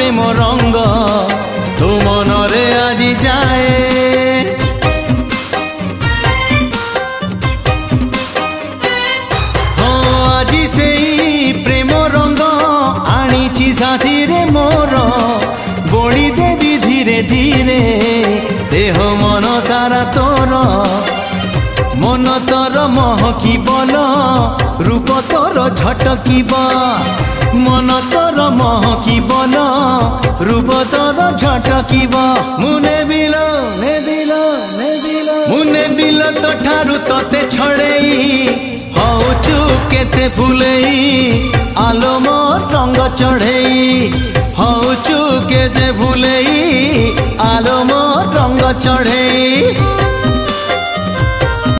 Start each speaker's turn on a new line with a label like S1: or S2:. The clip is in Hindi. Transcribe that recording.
S1: प्रेम रंग तो मनरे आजी जाए। हाँ आजी से प्रेम रंग आनी साथी रे मोर बोली देवी धीरे धीरे देह मन सारा तोर मन तोर महकिब रूप तोर झटकिब मन तोर महकिब रूप तोर झटकिब मुने बिल मुने बिल तो ठारू तोते छड़ेई हौचु केते फुलेई आलो मोर रंग चढ़ेई हौचु केते फुलेई आलो मोर रंग चढ़ेई।